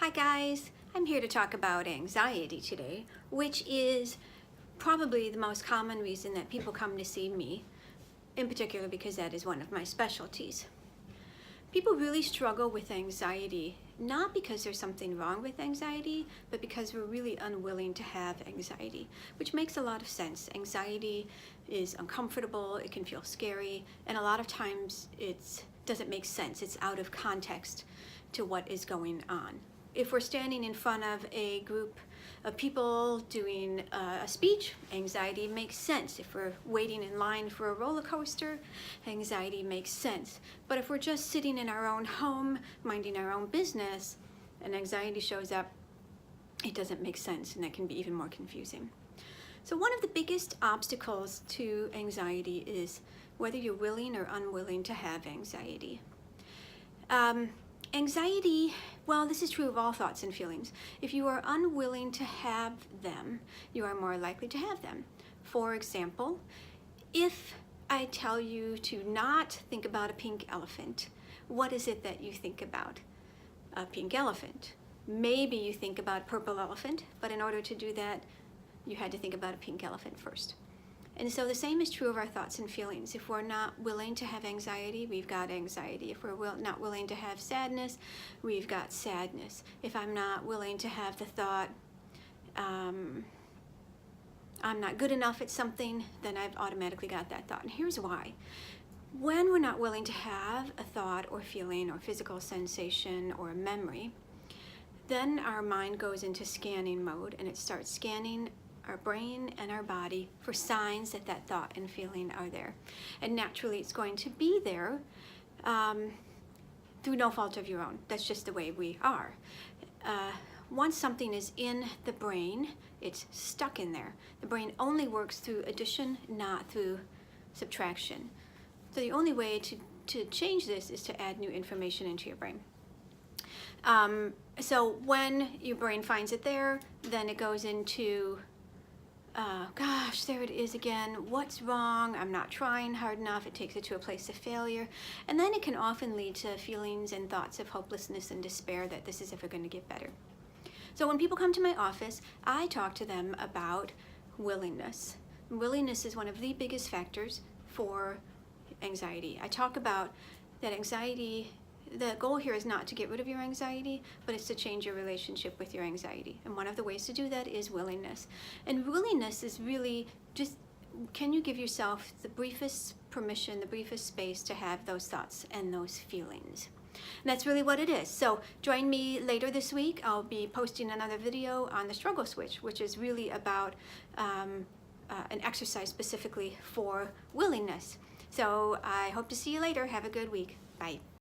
Hi guys, I'm here to talk about anxiety today, which is probably the most common reason that people come to see me, in particular because that is one of my specialties. People really struggle with anxiety, not because there's something wrong with anxiety, but because we're really unwilling to have anxiety, which makes a lot of sense. Anxiety is uncomfortable, it can feel scary, and a lot of times it doesn't make sense. It's out of context to what is going on. If we're standing in front of a group of people doing a speech, anxiety makes sense. If we're waiting in line for a roller coaster, anxiety makes sense. But if we're just sitting in our own home, minding our own business, and anxiety shows up, it doesn't make sense, and that can be even more confusing. So one of the biggest obstacles to anxiety is whether you're willing or unwilling to have anxiety. Anxiety, well, this is true of all thoughts and feelings. If you are unwilling to have them, you are more likely to have them. For example, if I tell you to not think about a pink elephant, what is it that you think about? A pink elephant. Maybe you think about a purple elephant, but in order to do that, you had to think about a pink elephant first. And so the same is true of our thoughts and feelings. If we're not willing to have anxiety, we've got anxiety. If we're not willing to have sadness, we've got sadness. If I'm not willing to have the thought, I'm not good enough at something, then I've automatically got that thought. And here's why. When we're not willing to have a thought or feeling or physical sensation or a memory, then our mind goes into scanning mode and it starts scanning our brain and our body for signs that that thought and feeling are there. And naturally it's going to be there through no fault of your own. That's just the way we are. Once something is in the brain, it's stuck in there. The brain only works through addition, not through subtraction. So the only way to change this is to add new information into your brain. So when your brain finds it there, then it goes into gosh, there it is again. What's wrong? I'm not trying hard enough. It takes it to a place of failure. And then it can often lead to feelings and thoughts of hopelessness and despair that this is ever going to get better. So when people come to my office, I talk to them about willingness. Willingness is one of the biggest factors for anxiety. I talk about that anxiety. The goal here is not to get rid of your anxiety, but it's to change your relationship with your anxiety. And one of the ways to do that is willingness. And willingness is really just, can you give yourself the briefest permission, the briefest space to have those thoughts and those feelings? And that's really what it is. So join me later this week. I'll be posting another video on the struggle switch, which is really about an exercise specifically for willingness. So I hope to see you later. Have a good week. Bye.